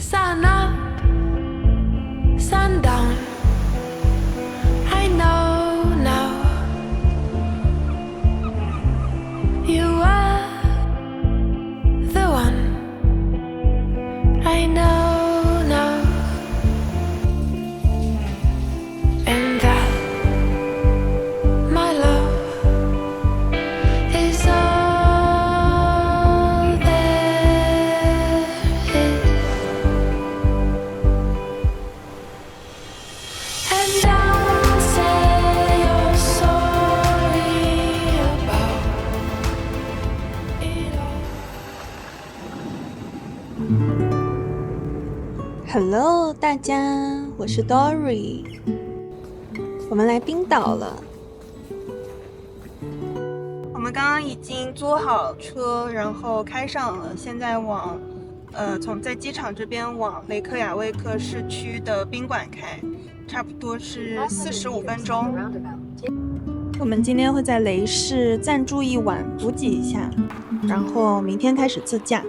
Sun up, sun down. I know now you are the one. I know now, and that my love is all there is. And don't say you're sorry about it all. Hello， 大家，我是 Dory， 我们来冰岛了。我们刚刚已经租好车，然后开上了，现在从在机场这边往雷克雅未克市区的宾馆开，差不多是45分钟。我们今天会在雷士暂住一晚，补给一下，然后明天开始自驾。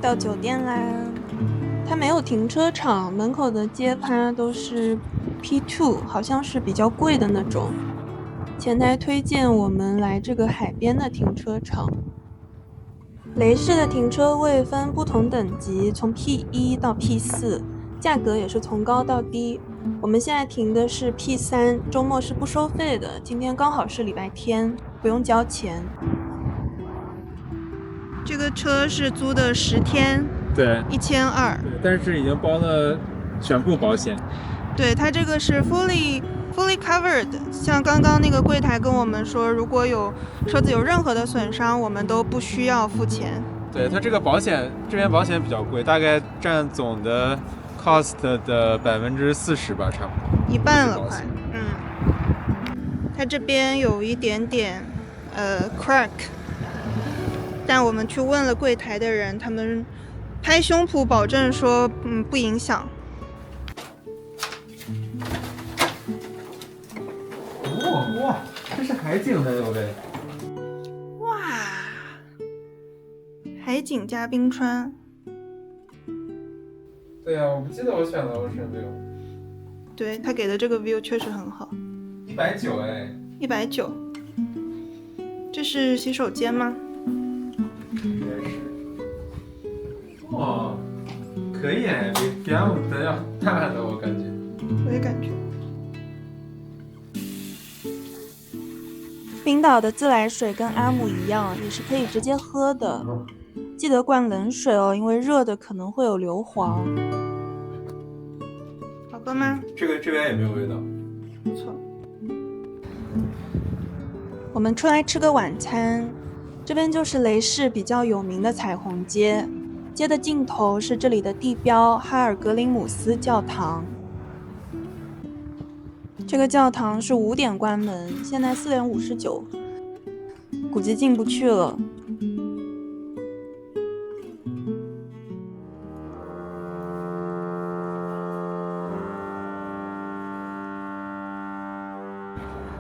到酒店啦，它没有停车场，门口的街趴都是 P2， 好像是比较贵的那种。前台推荐我们来这个海边的停车场。雷士的停车位分不同等级，从 P1 到 P4， 价格也是从高到低。我们现在停的是 P3， 周末是不收费的，今天刚好是礼拜天，不用交钱。这个车是租的10天，对1200。对，但是已经包了全部保险。对，它这个是 fully covered。像刚刚那个柜台跟我们说，如果车子有任何的损伤，我们都不需要付钱。对，它这个保险这边保险比较贵，大概占总的 cost 的40%吧，差不多。一半了快。它这边有一点点crack。但我们去问了柜台的人，他们拍胸脯保证说，不影响。哇，这是海景的有呗。哇，海景加冰川。对呀，我不记得我选了 Ocean View。对，他给的这个 view 确实很好。190哎。190。这是洗手间吗？应该是。哇，可以哎，比阿姆的要大的我感觉。我也感觉。冰岛的自来水跟阿姆一样，也是可以直接喝的，记得灌冷水哦，因为热的可能会有硫磺。好喝吗？这边也没有味道。不错。我们出来吃个晚餐。这边就是雷士比较有名的彩虹街，街的尽头是这里的地标哈尔格林姆斯教堂。这个教堂是5点关门，现在4点59，估计进不去了。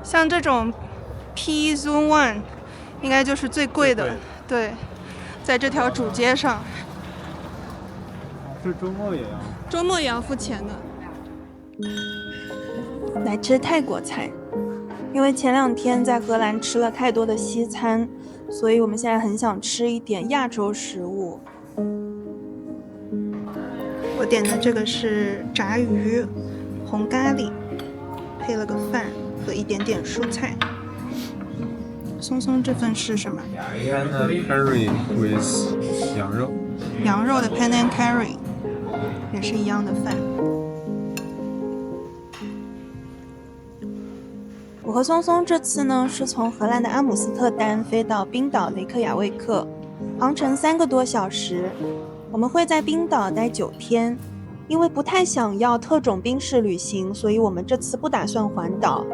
像这种 P Zone 1应该就是最贵的，对，在这条主街上。是周末也要？周末也要付钱的。来吃泰国菜，因为前2天在荷兰吃了太多的西餐，所以我们现在很想吃一点亚洲食物。我点的这个是炸鱼红咖喱，配了个饭和一点点蔬菜。松松这份是什么？ Panang curry with 羊肉。羊肉的 Panang curry， 也是一样的饭。我和松松这次呢是从荷兰的阿姆斯特丹飞到冰岛雷克雅未克，航程3个多小时。我们会在冰岛待9天，因为不太想要特种兵式旅行，所以我们这次不打算环岛。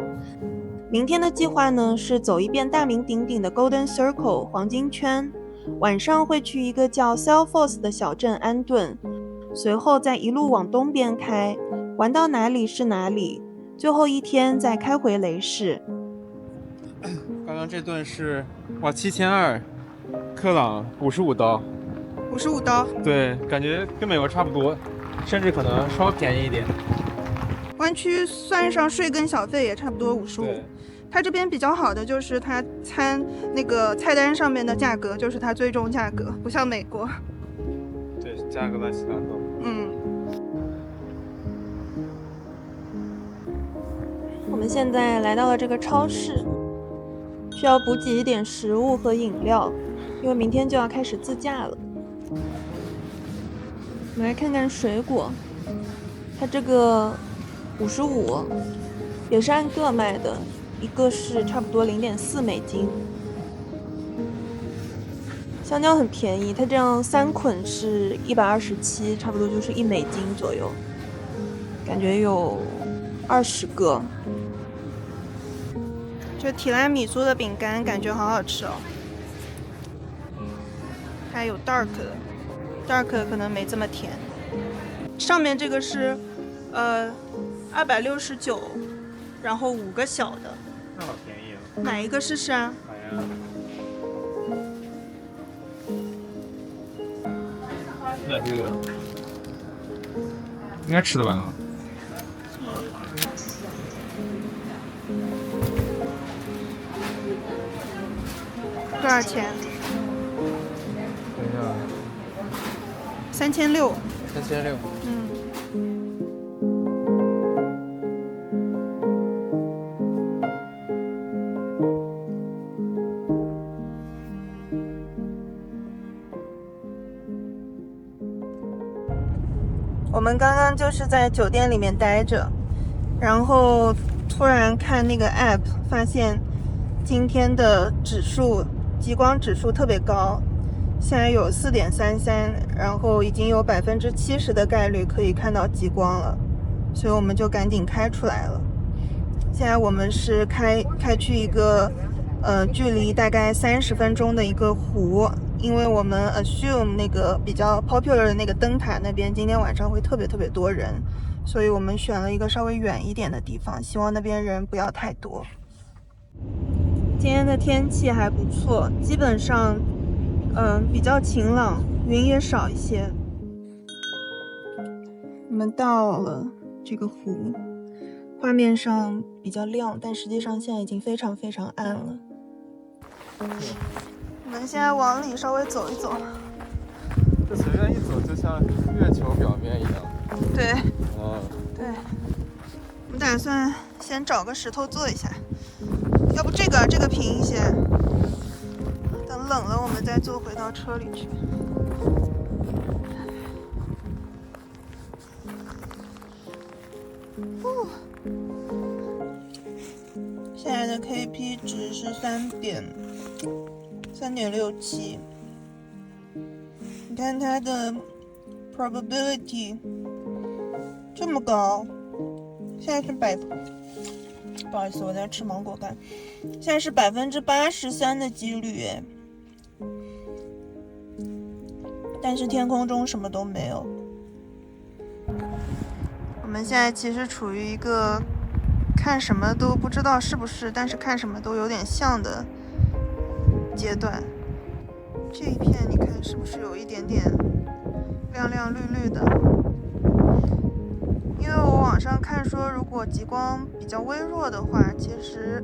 明天的计划呢是走一遍大名鼎鼎的 Golden Circle 黄金圈，晚上会去一个叫 Selfoss 的小镇安顿，随后再一路往东边开，玩到哪里是哪里，最后一天再开回雷士。刚刚这顿是哇7200，克朗55刀。55刀，对，感觉跟美国差不多，甚至可能稍便宜一点。湾区算上税跟小费也差不多55。对，它这边比较好的就是它那个菜单上面的价格就是它最终价格，不像美国。对，价格乱七八糟。我们现在来到了这个超市，需要补给一点食物和饮料，因为明天就要开始自驾了。我们来看看水果，它这个55也是按个卖的，一个是差不多0.4美金。香蕉很便宜，它这样3捆是127，差不多就是1美金左右，感觉有20个。这提拉米苏的饼干感觉好好吃哦，还有 dark 的，dark 可能没这么甜。上面这个是269，然后5个小的，那好便宜啊！买一个试试啊？好呀。那这个应该吃得完啊。多少钱等一下？3600。3600。我们刚刚就是在酒店里面待着，然后突然看那个 app， 发现今天的极光指数特别高，现在有4.33，然后已经有70%的概率可以看到极光了，所以我们就赶紧开出来了。现在我们是开去一个距离大概30分钟的一个湖，因为我们 assume 那个比较 popular 的那个灯塔那边今天晚上会特别多人，所以我们选了一个稍微远一点的地方，希望那边人不要太多。今天的天气还不错，基本上比较晴朗，云也少一些。我们到了这个湖，画面上比较亮，但实际上现在已经非常暗了。我们现在往里稍微走一走。这随便一走就像月球表面一样。对。对。我们打算先找个石头坐一下，要不这个平一些，等冷了我们再坐回到车里去。现在的 KP 值是3.67，你看它的 probability 这么高，现在是不好意思，我在吃芒果干，现在是83%的几率耶，但是天空中什么都没有。我们现在其实处于一个看什么都不知道是不是，但是看什么都有点像的阶段。这一片你看是不是有一点点亮亮绿绿的？因为我网上看说，如果极光比较微弱的话，其实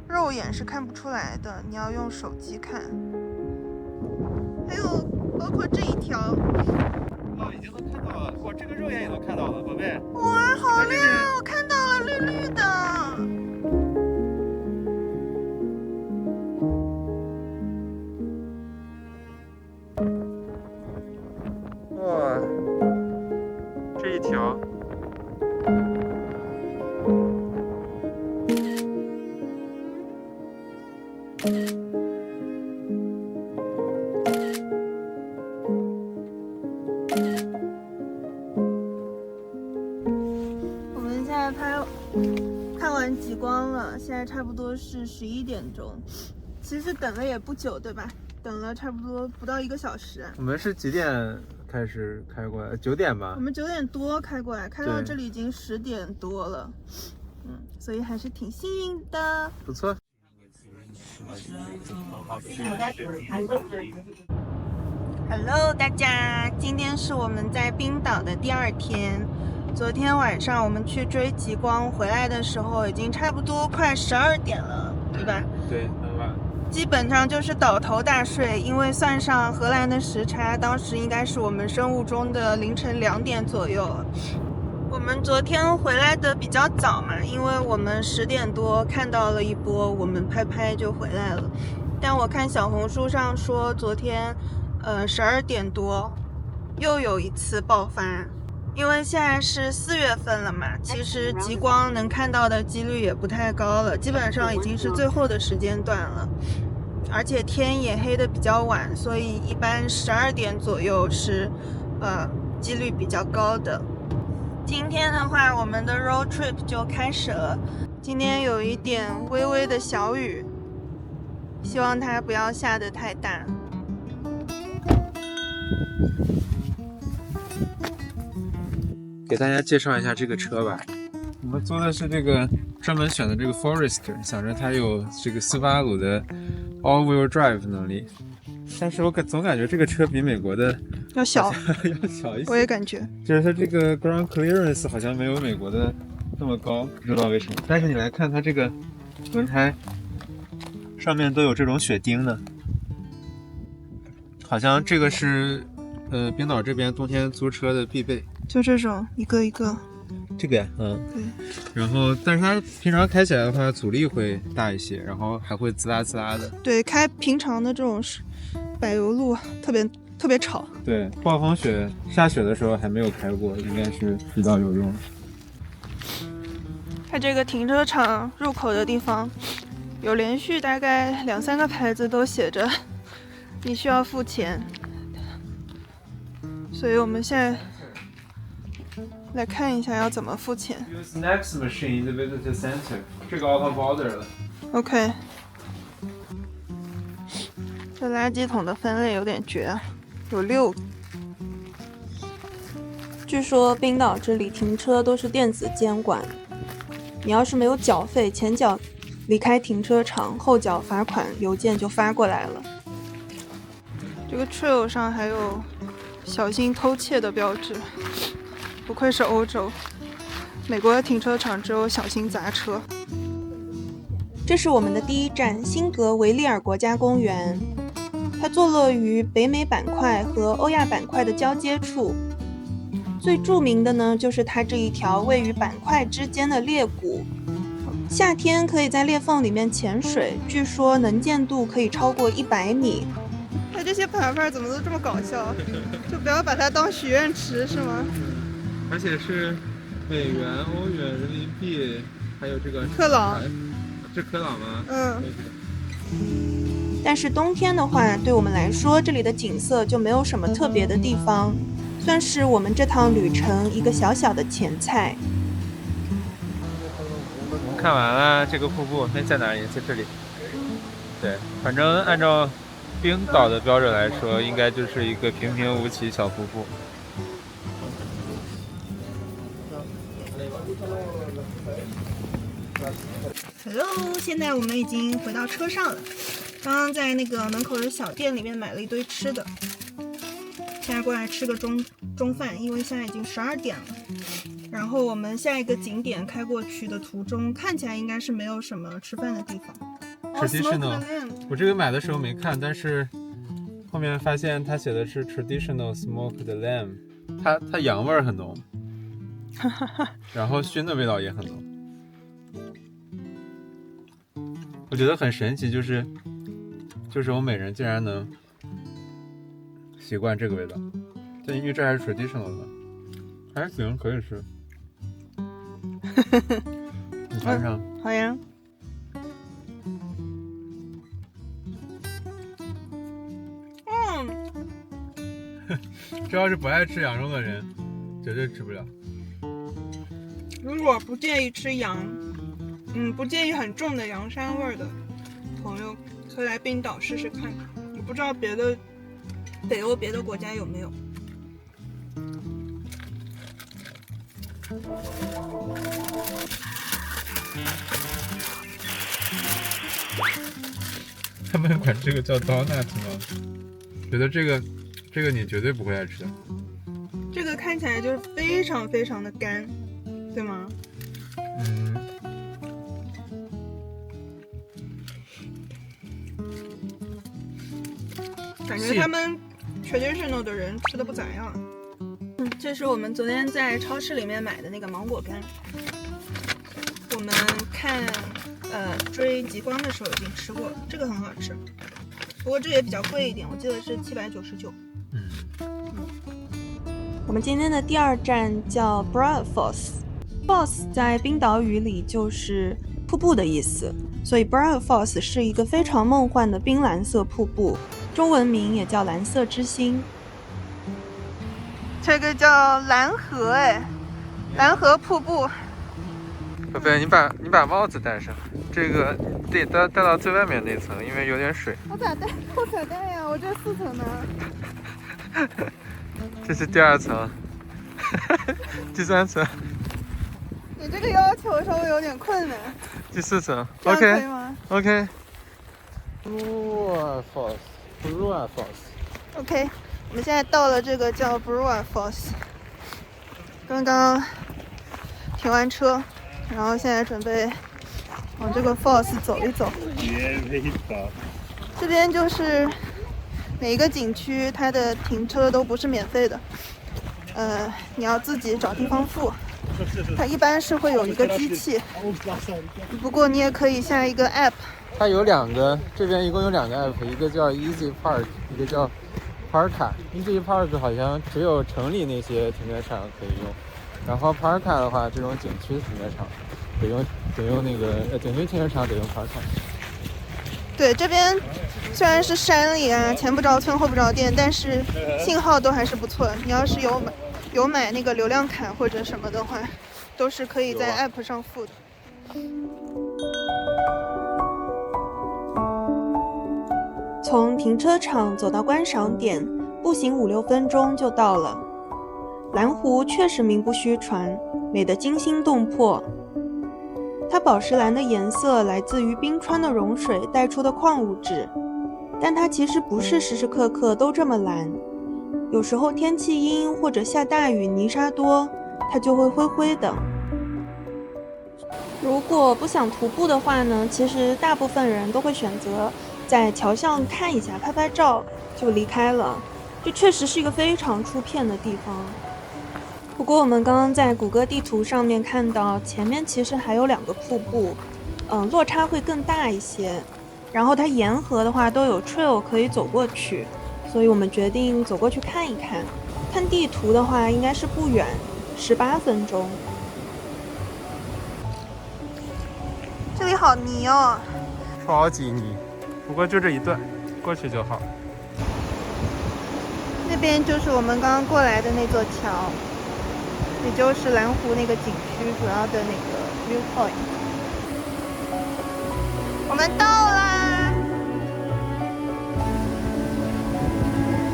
肉眼是看不出来的，你要用手机看。还有包括这一条，已经能看到了，哇，这个肉眼也能看到了，宝贝。哇，好亮，我看到了绿绿的。哇，这一条。我们现在看完极光了，现在差不多是11点钟，其实等了也不久，对吧？等了差不多不到1个小时。我们是几点开始开过来？9点吧。我们9点多开过来，开到这里已经10点多了。所以还是挺幸运的。不错。Hello， 大家，今天是我们在冰岛的第2天。昨天晚上我们去追极光，回来的时候已经差不多快12点了，对吧？对，很晚。基本上就是倒头大睡，因为算上荷兰的时差，当时应该是我们生物钟的凌晨2点左右。我们昨天回来的比较早嘛，因为我们10点多看到了一波，我们拍就回来了。但我看小红书上说，昨天12点多又有一次爆发。因为现在是4月份了嘛，其实极光能看到的几率也不太高了，基本上已经是最后的时间段了，而且天也黑得比较晚，所以一般12点左右是几率比较高的。今天的话，我们的 road trip 就开始了。今天有一点微微的小雨，希望它不要下得太大。给大家介绍一下这个车吧。我们租的是这个专门选的这个 Forester， 想着它有这个斯巴鲁的 all-wheel drive 能力，但是我总感觉这个车比美国的要小，要小一些。我也感觉，就是它这个 ground clearance 好像没有美国的那么高，不知道为什么。但是你来看它这个轮胎上面都有这种雪钉的，好像这个是冰岛这边冬天租车的必备。就这种一个一个。这个呀，对。然后，但是它平常开起来的话，阻力会大一些，然后还会滋啦滋啦的。对，开平常的这种柏油路特别吵。对，暴风雪下雪的时候还没有开过，应该是比较有用。它这个停车场入口的地方，有连续大概2-3个牌子都写着你需要付钱，所以我们现在来看一下要怎么付钱。Use next machine in the visitor center， 这个 auto border 了。OK。这垃圾桶的分类有点绝，有6个。据说冰岛这里停车都是电子监管，你要是没有缴费，前脚离开停车场，后脚罚款邮件就发过来了。这个 trail 上还有小心偷窃的标志。不愧是欧洲，美国的停车场只有小心砸车。这是我们的第1站，辛格维利尔国家公园。它坐落于北美板块和欧亚板块的交接处。最著名的呢，就是它这一条位于板块之间的裂谷。夏天可以在裂缝里面潜水，据说能见度可以超过100米。它这些牌牌怎么都这么搞笑？就不要把它当许愿池是吗？而且是美元、欧元、人民币，还有这个克朗，这克朗吗？但是冬天的话，对我们来说，这里的景色就没有什么特别的地方，算是我们这趟旅程一个小小的前菜。我们看完了这个瀑布，那在哪里？在这里。对，反正按照冰岛的标准来说，应该就是一个平平无奇小瀑布。Hello， 现在我们已经回到车上了。刚刚在那个门口的小店里面买了一堆吃的，现在过来吃个中饭，因为现在已经12点了。然后我们下一个景点开过去的途中，看起来应该是没有什么吃饭的地方。Traditional， 我这个买的时候没看，但是后面发现它写的是 Traditional Smoked Lamb， 它羊味儿很浓，然后熏的味道也很浓。我觉得很神奇，就是欧美人竟然能习惯这个味道，但因为这还是 traditional 的，还行，可以吃。你尝尝。好呀。这要是不爱吃羊肉的人，绝对吃不了。如果不介意吃羊，不介意很重的羊膻味的朋友，可以来冰岛试试看。我不知道北欧别的国家有没有。他们管这个叫 donut 吗？觉得这个这个你绝对不会爱吃的。这个看起来就是非常非常的干，对吗？嗯，感觉他们 traditional 的人吃的不咋样。这是我们昨天在超市里面买的那个芒果干，我们看追极光的时候已经吃过了，这个很好吃，不过这也比较贵一点，我记得是799。我们今天的第二站叫 Bra Falls。Falls 在冰岛语里就是瀑布的意思，所以 Bra Falls 是一个非常梦幻的冰蓝色瀑布，中文名也叫蓝色之星。这个叫蓝河蓝河瀑布。贝贝，你把帽子戴上，这个得戴到最外面那层，因为有点水。我咋戴呀？我这4层呢。这是第2层，第3层。你这个要求稍微有点困难。第4层。这样可以吗 OK。Brua Falls。OK， 我们现在到了这个叫 Brua Falls， 刚刚停完车，然后现在准备往这个 Falls 走一走。这边就是每一个景区它的停车都不是免费的，你要自己找地方付。它一般是会有一个机器，不过你也可以下一个 app。它有2个，这边一共有2个 app， 一个叫 Easy Park， 一个叫 Parka。Easy Park 好像只有城里那些停车场可以用，然后 Parka 的话，这种景区停车场得用那个景区停车场得用 Parka。对，这边虽然是山里啊，前不着村后不着店，但是信号都还是不错。你要是有买那个流量卡或者什么的话，都是可以在 app 上付的。从停车场走到观赏点，步行5-6分钟就到了。蓝湖确实名不虚传，美得惊心动魄。它宝石蓝的颜色来自于冰川的融水带出的矿物质，但它其实不是时时刻刻都这么蓝。有时候天气阴或者下大雨，泥沙多，它就会灰灰的。如果不想徒步的话呢，其实大部分人都会选择在桥上看一下，拍拍照就离开了。这确实是一个非常出片的地方。不过我们刚刚在谷歌地图上面看到，前面其实还有2个瀑布，落差会更大一些。然后它沿河的话都有 trail 可以走过去，所以我们决定走过去看一看。看地图的话应该是不远，18分钟。这里好泥哦，超级泥，不过就这一段，过去就好。那边就是我们刚刚过来的那座桥，也就是蓝湖那个景区主要的那个 viewpoint。我们到啦！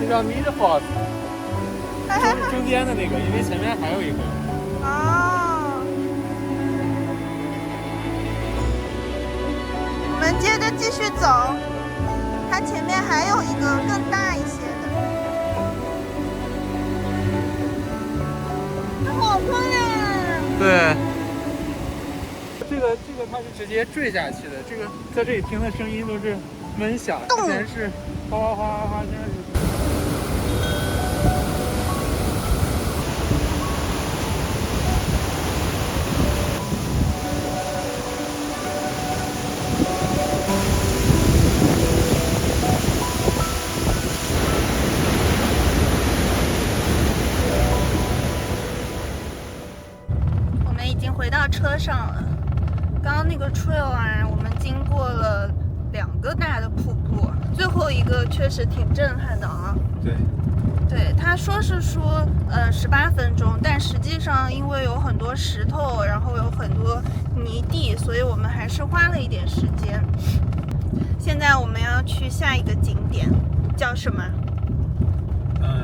这叫 Mid Falls， 中间的那个，因为前面还有一个。哦。我们接着继续走，它前面还有一个更大一些的。好宽呀！对，这个它是直接坠下去的，这个在这里听的声音都是闷响，之前是哗哗哗哗哗，现在是。回到车上了。刚刚那个 trail 啊，我们经过了2个大的瀑布，最后一个确实挺震撼的啊。对，他说是18分钟，但实际上因为有很多石头，然后有很多泥地，所以我们还是花了一点时间。现在我们要去下一个景点，叫什么？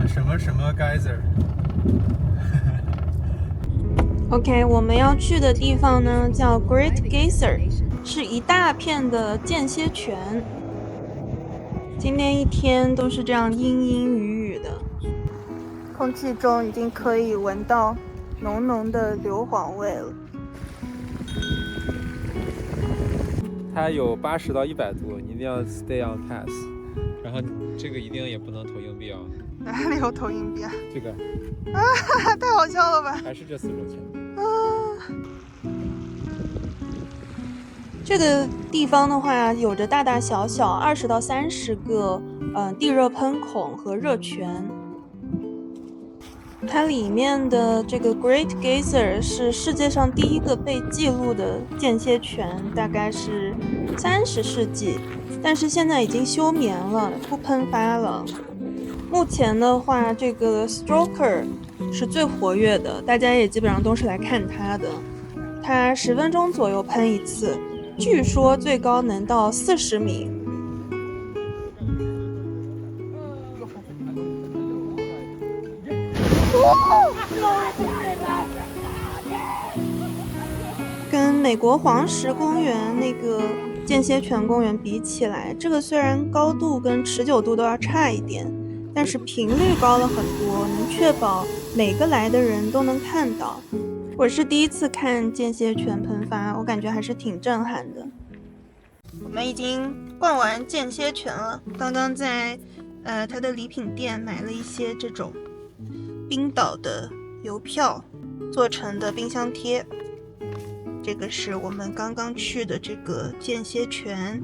什么什么 Geyser。OK， 我们要去的地方呢叫 Great Geyser， 是一大片的间歇泉。今天一天都是这样阴阴雨雨的。空气中已经可以闻到浓浓的硫磺味了。它有80到100度，你一定要 stay on task。然后这个一定也不能投硬币啊。哪里有投硬币啊？这个太好笑了吧！还是这4种钱。这个地方的话，有着大大小小20到30个地热喷孔和热泉。它里面的这个 Great Geyser 是世界上第一个被记录的间歇泉，大概是30世纪，但是现在已经休眠了，不喷发了。目前的话，这个 Stroker 是最活跃的，大家也基本上都是来看它的。它10分钟左右喷一次，据说最高能到40米。跟美国黄石公园那个间歇泉公园比起来，这个虽然高度跟持久度都要差一点，但是频率高了很多，能确保每个来的人都能看到。我是第一次看间歇泉喷发，我感觉还是挺震撼的。我们已经逛完间歇泉了，刚刚在它的礼品店买了一些这种冰岛的邮票做成的冰箱贴。这个是我们刚刚去的这个间歇泉。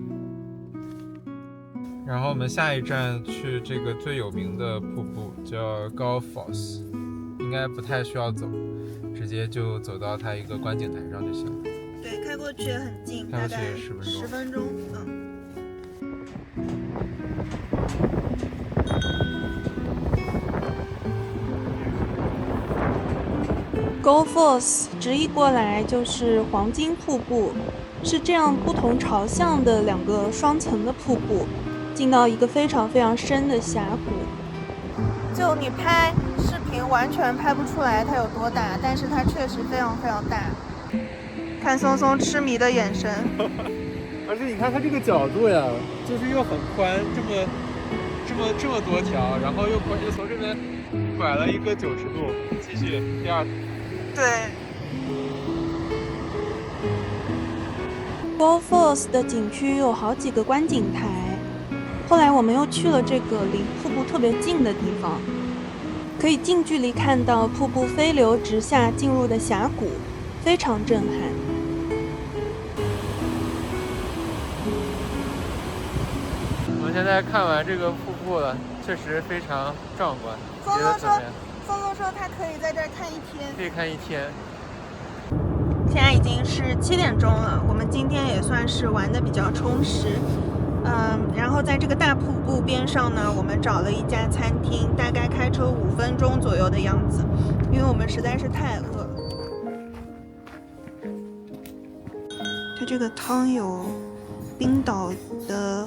然后我们下一站去这个最有名的瀑布叫 Gullfoss， 应该不太需要走，直接就走到它一个观景台上就行了。对，开过去也很近，大概10分钟。Gullfoss 直译过来就是黄金瀑布，是这样不同朝向的2个双层的瀑布，进到一个非常非常深的峡谷。就你拍视频完全拍不出来它有多大，但是它确实非常非常大。看松松痴迷的眼神。而且你看它这个角度呀，就是又很宽，这么多条，然后又从这边拐了一个90度，继续第2。对。Gullfoss 的景区有好几个观景台，后来我们又去了这个离瀑布特别近的地方，可以近距离看到瀑布飞流直下进入的峡谷，非常震撼。我们现在看完这个瀑布了，确实非常壮观。松松说他可以在这儿看一天，可以看一天。现在已经是7点钟了，我们今天也算是玩的比较充实。然后在这个大瀑布边上呢，我们找了一家餐厅，大概开车5分钟左右的样子，因为我们实在是太饿了。它这个汤有冰岛的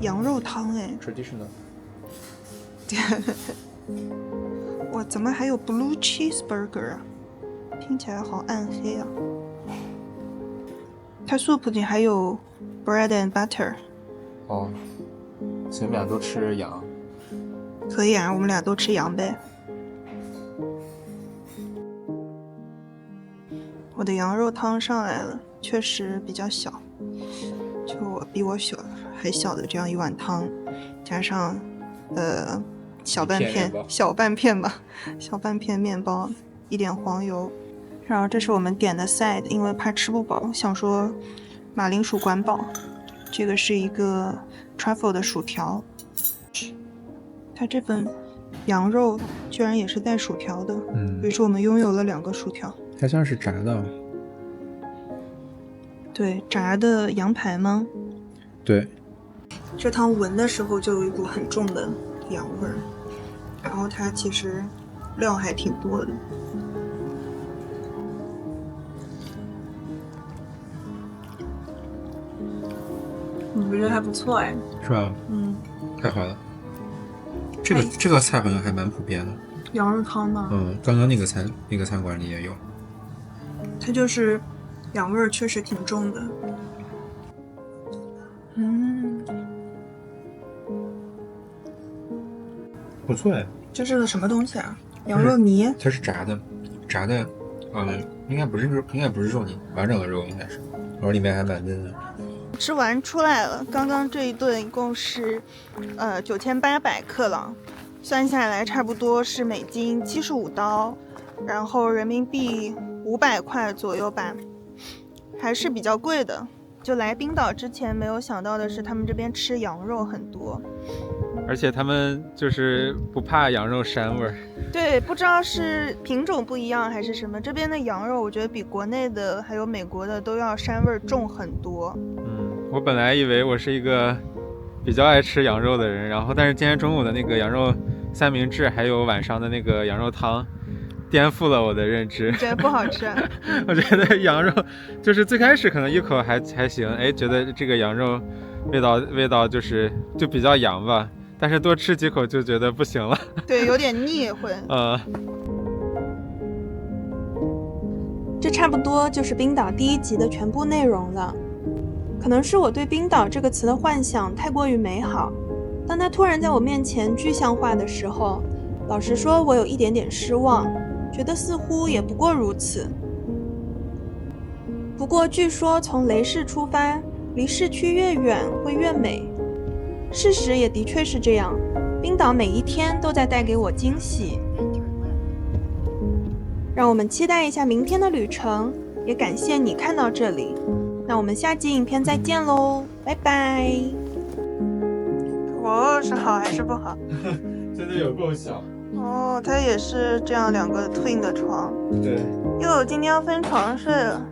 羊肉汤哎 ，traditional。哇，怎么还有 blue cheeseburger 啊？听起来好暗黑啊！它 soup 里还有 bread and butter。哦，所以我们俩都吃羊。可以啊，我们俩都吃羊呗。我的羊肉汤上来了，确实比较小，就比我还小的这样一碗汤，加上小半片面包，一点黄油。然后这是我们点的 side， 因为怕吃不饱，想说马铃薯管饱。这个是一个 truffle 的薯条，它这份羊肉居然也是带薯条的，于是我们拥有了2个薯条。它像是炸的。对，炸的羊排吗？对。这汤闻的时候就有一股很重的羊味儿，然后它其实料还挺多的。我觉得还不错哎。是吧？太好了。这个菜好像还蛮普遍的。羊肉汤吗？刚刚那个餐馆里也有。它就是羊味儿确实挺重的。不错哎。这是个什么东西啊？羊肉泥。它是炸的，应该不是肉泥，完整的肉应该是，然后里面还蛮嫩的。吃完出来了，刚刚这一顿一共是9800克朗，算下来差不多是美金75刀，然后人民币500块左右吧，还是比较贵的。就来冰岛之前没有想到的是，他们这边吃羊肉很多，而且他们就是不怕羊肉膻味儿。对，不知道是品种不一样还是什么，这边的羊肉我觉得比国内的还有美国的都要膻味重很多。我本来以为我是一个比较爱吃羊肉的人，然后但是今天中午的那个羊肉三明治还有晚上的那个羊肉汤颠覆了我的认知。觉得不好吃。我觉得羊肉就是最开始可能一口还行，觉得这个羊肉味道就比较羊吧，但是多吃几口就觉得不行了。对，有点腻会。这差不多就是冰岛第1集的全部内容了。可能是我对冰岛这个词的幻想太过于美好，当它突然在我面前具象化的时候，老实说我有一点点失望，觉得似乎也不过如此。不过据说从雷市出发，离市区越远会越美。事实也的确是这样，冰岛每一天都在带给我惊喜。让我们期待一下明天的旅程，也感谢你看到这里。那我们下集影片再见喽，拜拜。是好还是不好？真的有够小。它也是这样2个 twin 的床。对。今天要分床睡了。